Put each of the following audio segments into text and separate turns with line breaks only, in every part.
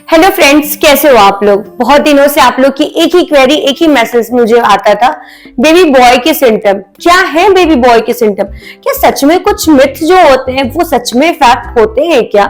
Hello friends, कैसे हो आप लोग। बहुत दिनों से आप लोग की एक ही क्वेरी, एक ही मैसेज मुझे आता था, बेबी बॉय के सिम्टम क्या है। बेबी बॉय के सिम्टम क्या सच में कुछ मिथ जो होते हैं वो सच में फैक्ट होते हैं क्या।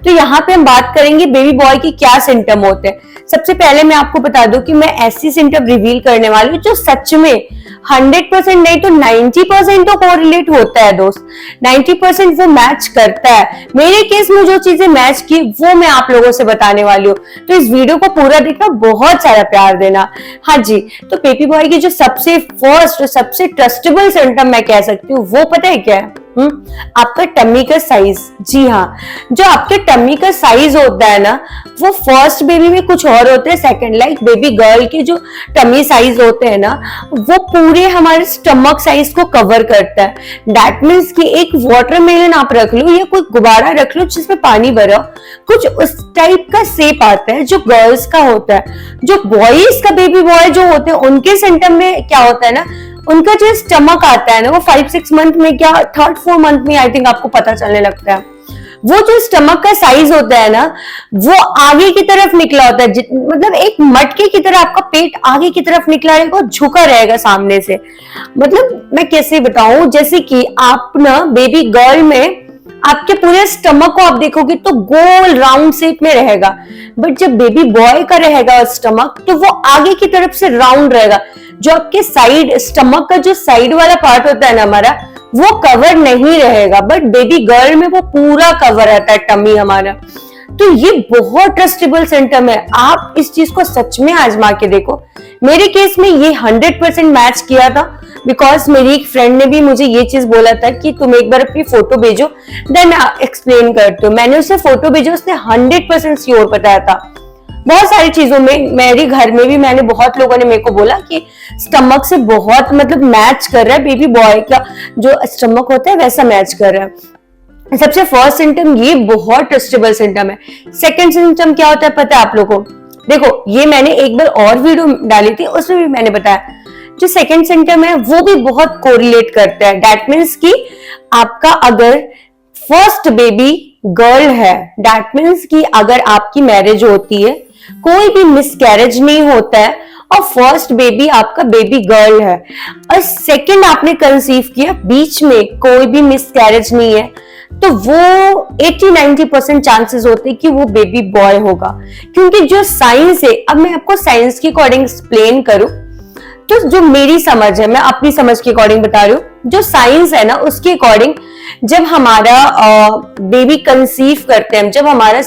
तो यहाँ पे हम बात करेंगे बेबी बॉय के क्या सिम्टम होते हैं। सबसे पहले मैं आपको बता दूं कि मैं ऐसी सिम्टम रिवील करने वाली हूँ जो सच में 100% नहीं तो 90% तो कोरिलेट होता है दोस्त। 90% वो मैच करता है। मेरे केस में जो चीजें मैच की वो मैं आप लोगों से बताने वाली हूँ, तो इस वीडियो को पूरा देखना, बहुत सारा प्यार देना। हाँ जी, तो बेबी बॉय की जो सबसे फर्स्ट, सबसे ट्रस्टेबल सिम्टम मैं कह सकती हूँ वो पता है क्या है? आपका टम्मी का साइज। जी हाँ, जो आपके टम्मी का साइज होता है ना, वो फर्स्ट बेबी में कुछ और होते हैं, सेकंड लाइक बेबी गर्ल के जो टम्मी साइज होते हैं ना, वो पूरे हमारे स्टमक साइज को कवर करता है। दैट मीन्स कि एक वाटरमेलन आप रख लो या कोई गुब्बारा रख लो जिसमें पानी भरा हो, कुछ उस टाइप का शेप आता है जो गर्ल्स का होता है। जो बॉयज का बेबी बॉय जो होते हैं उनके सिम्टम में क्या होता है ना, उनका जो स्टमक आता है ना वो 5-6 मंथ में, क्या 3rd-4 मंथ में आई थिंक आपको पता चलने लगता है। वो जो स्टमक का साइज होता है ना, वो आगे की तरफ निकला होता है, मतलब एक मटके की तरह आपका पेट आगे की तरफ निकला रहेगा, झुका रहेगा सामने से। मतलब मैं कैसे बताऊं, जैसे कि आप ना बेबी गर्ल में आपके पूरे स्टमक को आप देखोगे तो गोल राउंड शेप में रहेगा, बट जब बेबी बॉय का रहेगा स्टमक तो वो आगे की तरफ से राउंड रहेगा। जो आपके साइड स्टमक का जो साइड वाला पार्ट होता है ना हमारा, वो कवर नहीं रहेगा, बट बेबी गर्ल में वो पूरा कवर रहता है टमी हमारा। तो ये बहुत ट्रस्टेबल सिम्टम है, आप इस चीज को सच में आजमा के देखो। मेरे केस में ये 100% मैच किया था, बिकॉज मेरी एक फ्रेंड ने भी मुझे ये चीज बोला था कि तुम एक बार अपनी फोटो भेजो, देन एक्सप्लेन करते हो। मैंने उसे फोटो भेजो, उसने 100% श्योर बताया था। बहुत सारी चीजों में, मेरे घर में भी मैंने बहुत लोगों ने मेरे को बोला कि स्टमक से बहुत मतलब मैच कर रहा है, बेबी बॉय का जो स्टमक होता है वैसा मैच कर रहा है। सबसे फर्स्ट सिम्टम ये बहुत ट्रस्टेबल सिम्टम है। सेकंड सिम्टम क्या होता है पता है आप लोगों को? देखो, ये मैंने एक बार और वीडियो डाली थी, उसमें भी मैंने बताया। जो सेकंड सिम्टम है वो भी बहुत कोरिलेट करता है। दैट मीन्स कि आपका अगर फर्स्ट बेबी गर्ल है, दैट मीन्स कि अगर आपकी मैरिज होती है, कोई भी मिसकैरेज नहीं होता है और फर्स्ट बेबी आपका बेबी गर्ल है और सेकंड आपने कंसीव किया, बीच में कोई भी मिसकैरेज नहीं है, तो वो 80-90% चांसेस होते हैं कि वो बेबी बॉय होगा। क्योंकि जो साइंस है, अब मैं आपको साइंस के अकॉर्डिंग एक्सप्लेन करूं तो जो मेरी समझ है, मैं अपनी समझ के अकॉर्डिंग बता रही हूँ। जो साइंस है ना उसके अकॉर्डिंग जब हमारा बेबी कंसीव करते हैं, जब हमारा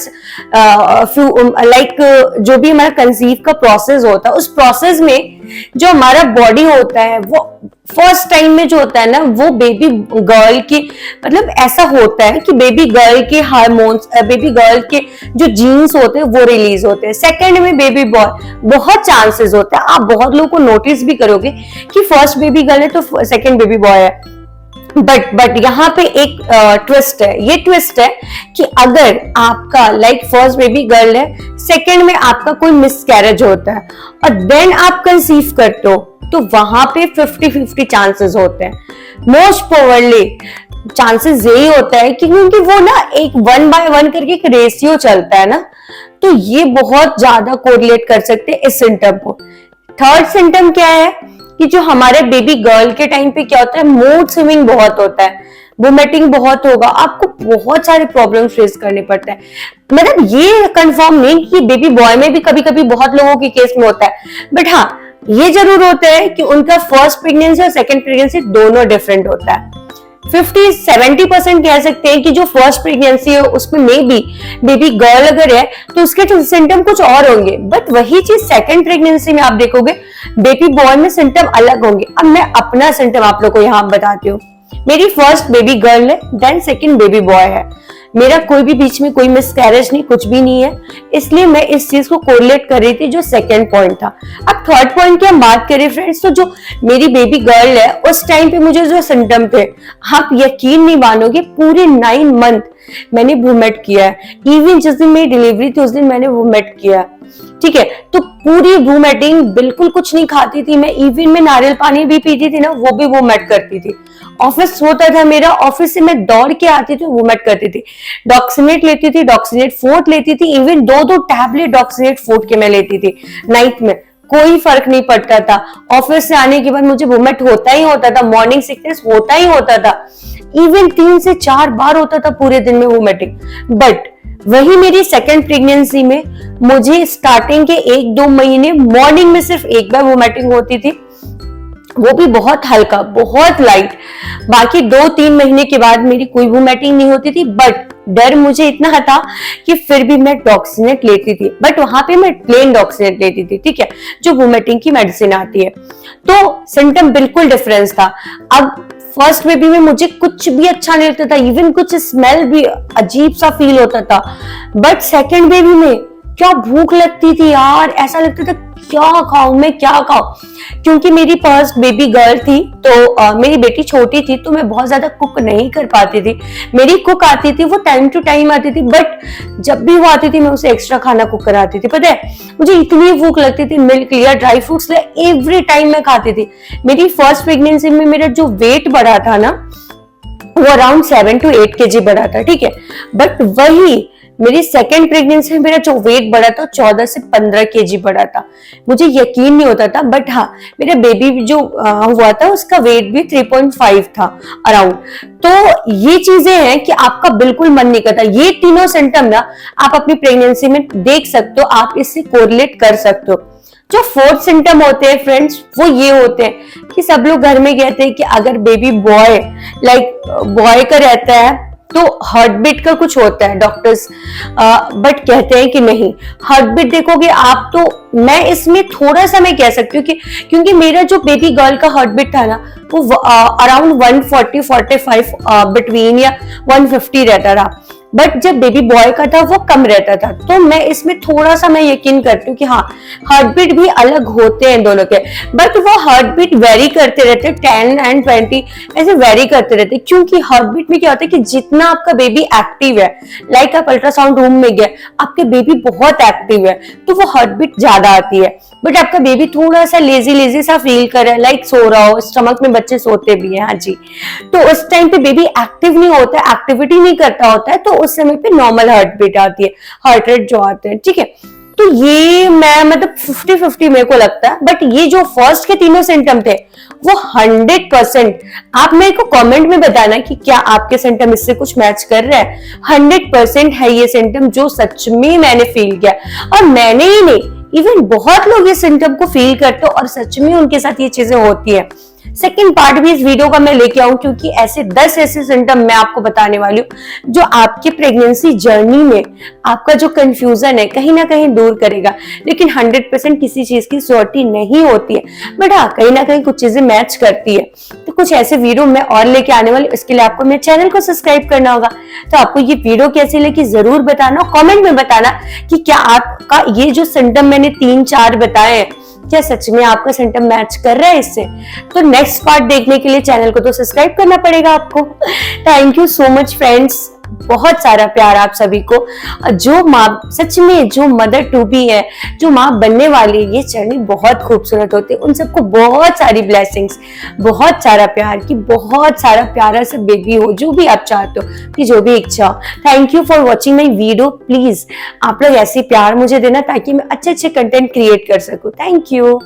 जो भी हमारा कंसीव का प्रोसेस होता है, उस प्रोसेस में जो हमारा बॉडी होता है वो फर्स्ट टाइम में जो होता है ना, वो बेबी गर्ल की, मतलब ऐसा होता है कि बेबी गर्ल के हार्मोन्स, बेबी गर्ल के जो जीन्स होते हैं वो रिलीज होते हैं। सेकंड में बेबी बॉय, बहुत चांसेस होता है, आप बहुत लोगों को नोटिस भी करोगे कि फर्स्ट बेबी गर्ल है तो सेकंड बेबी बॉय है। बट यहाँ पे एक ट्विस्ट है। ये ट्विस्ट है कि अगर आपका लाइक फर्स्ट बेबी गर्ल है, सेकंड में आपका कोई मिसकैरेज होता है और देन आप कंसीव करते हो, तो वहां पे 50-50 चांसेस होते हैं। मोस्ट प्रोबेबली चांसेस यही होता है कि क्योंकि वो ना एक 1/1 करके एक रेशियो चलता है ना, तो ये बहुत ज्यादा कोरिलेट कर सकते हैं इस सिम्टम को। थर्ड सिम्टम क्या है कि जो हमारे बेबी गर्ल के टाइम पे क्या होता है, मूड स्विंगिंग बहुत होता है, वोमिटिंग बहुत होगा, आपको बहुत सारे प्रॉब्लम फेस करने पड़ते हैं। मतलब ये कंफर्म नहीं कि बेबी बॉय में भी कभी कभी बहुत लोगों के केस में होता है, बट हाँ ये जरूर होता है कि उनका फर्स्ट प्रेगनेंसी और सेकंड प्रेगनेंसी दोनों डिफरेंट होता है। 50-70% कह सकते हैं कि जो फर्स्ट प्रेगनेंसी है उसमें मे बी बेबी गर्ल अगर है तो उसके सिम्टम कुछ और होंगे, बट वही चीज सेकंड प्रेगनेंसी में आप देखोगे बेबी बॉय में सिम्टम अलग होंगे। अब मैं अपना सिम्टम आप लोग को यहाँ बताती हूँ। मेरी फर्स्ट बेबी गर्ल है, देन सेकंड बेबी बॉय है। मेरा कोई भी बीच में कोई मिसकैरेज नहीं, कुछ भी नहीं है, इसलिए मैं इस चीज को कोरिलेट कर रही थी जो सेकंड पॉइंट था। अब थर्ड पॉइंट की हम बात करें फ्रेंड्स, तो जो मेरी बेबी गर्ल है उस टाइम पे मुझे जो सिम्टम थे, आप यकीन नहीं मानोगे, पूरे 9 मंथ मैंने वोमिट किया है। इवन जिस दिन मेरी डिलीवरी थी उस दिन मैंने वोमिट किया, ठीक है। तो पूरी वोमिटिंग, बिल्कुल कुछ नहीं खाती थी मैं, इवन मैं नारियल पानी भी पीती थी ना वो भी वोमिट करती थी। ऑफिस होता था मेरा, ऑफिस से मैं दौड़ के आती थी, वोमिट करती थी, डॉक्सीनेट लेती थी, डॉक्सीनेट फोर्ट लेती थी, इवन 2-2 टैबलेट डॉक्सीनेट फोर्ट के मैं लेती थी नाइट में, कोई फर्क नहीं पड़ता था। ऑफिस से आने के बाद मुझे वोमिट होता ही होता था, मॉर्निंग सिकनेस होता ही होता था, इवन 3 से 4 बार होता था पूरे दिन में वोमिटिंग। बट वही मेरी सेकेंड प्रेगनेंसी में मुझे स्टार्टिंग के 1-2 महीने मॉर्निंग में सिर्फ एक बार वोमिटिंग होती थी, वो भी बहुत हल्का, बहुत लाइट। बाकी 2-3 महीने के बाद मेरी कोई वोमिटिंग नहीं होती थी। बट डर मुझे इतना था कि फिर भी मैं डॉक्सीनेट लेती थी, बट वहां पे मैं प्लेन डॉक्सीनेट लेती थी, ठीक है, जो वोमिटिंग की मेडिसिन आती है। तो सिम्टम बिल्कुल डिफरेंस था। अब फर्स्ट बेबी में मुझे कुछ भी अच्छा नहीं लगता था, इवन कुछ स्मेल भी अजीब सा फील होता था। बट सेकेंड बेबी में क्या भूख लगती थी यार, ऐसा लगता था क्या खाऊं मैं, क्या खाऊं, क्योंकि मेरी फर्स्ट बेबी गर्ल थी, तो मेरी बेटी छोटी थी, तो मैं बहुत ज्यादा कुक नहीं कर पाती थी। मेरी कुक आती थी, वो टाइम टू टाइम आती थी, बट जब भी वो आती थी मैं उसे एक्स्ट्रा खाना कुक कराती थी। पता है मुझे इतनी भूख लगती थी, मिल्क लिया, ड्राई फ्रूट्स लिया, एवरी टाइम मैं खाती थी। मेरी फर्स्ट प्रेगनेंसी में मेरा जो वेट बढ़ा था ना, वो अराउंड 7 to 8 kg बढ़ा था, ठीक है। बट वही मेरी सेकेंड प्रेगनेंसी में मेरा जो वेट बढ़ा था 14 से 15 kg बढ़ा था। मुझे यकीन नहीं होता था, बट हाँ मेरा बेबी जो हुआ था उसका वेट भी 3.5 था अराउंड। तो ये चीजें हैं कि आपका बिल्कुल मन नहीं करता। ये तीनों सिम्टम ना आप अपनी प्रेगनेंसी में देख सकते हो, आप इससे कोरिलेट कर सकते हो। जो फोर्थ सिम्टम होते हैं फ्रेंड्स, वो ये होते हैं कि सब लोग घर में कहते हैं कि अगर बेबी बॉय बॉय का रहता है तो हार्ट बीट का कुछ होता है डॉक्टर्स, बट कहते हैं कि नहीं, हार्ट बीट देखोगे आप तो मैं इसमें थोड़ा सा मैं कह सकती हूँ कि क्योंकि मेरा जो बेबी गर्ल का हार्ट बीट था ना वो अराउंड 140-45 बिटवीन या 150 रहता था। बट जब बेबी बॉय का था वो कम रहता था, तो मैं इसमें थोड़ा सा मैं यकीन करती हूँ कि हाँ हार्ट बीट भी अलग होते हैं दोनों के, बट वो हार्ट बीट वेरी करते रहते हैं, 10 and 20 ऐसे वेरी करते रहते हैं। क्योंकि हार्ट बीट में क्या होता है कि जितना आपका बेबी एक्टिव है, लाइक आप अल्ट्रासाउंड रूम में गए, आपके बेबी बहुत एक्टिव है तो वो हार्ट बीट ज्यादा आती है। बट आपका बेबी थोड़ा सा लेजी सा फील कर रहा है, लाइक सो रहा हो, स्टमक में बच्चे सोते भी हैं, हाँ जी, तो उस टाइम पे बेबी एक्टिव नहीं होता है, एक्टिविटी नहीं करता होता है, तो उस समय पे नॉर्मल हार्ट बीट आती है, हार्ट रेट जो आते हैं, ठीक है। तो ये मैं मतलब 50-50 मेरे को लगता है। बट ये जो फर्स्ट के तीनों सिम्टम थे वो 100% आप मेरे को कमेंट में बताना कि क्या आपके सिम्टम इससे कुछ मैच कर रहा है। 100% है ये सिम्टम जो सच में मैंने फील किया, और मैंने ही नहीं, इवन बहुत लोग ये सिम्टम को फील करते हो और सच में उनके साथ ये चीजें होती है। सेकेंड पार्ट भी इस वीडियो का मैं लेके आऊं, क्योंकि ऐसे 10 ऐसे सिम्टम मैं आपको बताने वाली हूँ जो आपके प्रेगनेंसी जर्नी में आपका जो कंफ्यूजन है कहीं ना कहीं दूर करेगा। लेकिन 100% किसी चीज की श्योरिटी नहीं होती है, बट हाँ कहीं ना कहीं कुछ चीजें मैच करती है। तो कुछ ऐसे वीडियो मैं और लेके आने वाली, इसके लिए आपको मेरे चैनल को सब्सक्राइब करना होगा। तो आपको ये वीडियो कैसी लगी जरूर बताना, कॉमेंट में बताना कि क्या आपका ये जो सिम्टम मैंने 3-4 बताए हैं क्या सच में आपका सिम्टम मैच कर रहा है इससे। तो नेक्स्ट पार्ट देखने के लिए चैनल को तो सब्सक्राइब करना पड़ेगा आपको। Thank you so much friends, बहुत सारा प्यार आप सभी को। जो माँ, सच में जो मदर टू बी है, जो माँ बनने वाली है, ये जर्नी बहुत खूबसूरत होती है। उन सबको बहुत सारी ब्लेसिंग्स, बहुत सारा प्यार, की बहुत सारा प्यारा सा बेबी हो, जो भी आप चाहते हो, कि जो भी इच्छा हो। Thank you for watching my video. Please आप लोग ऐसे प्यार मुझे देना ताकि मैं अच्छे कंटेंट क्रिएट कर सकूं। Thank you.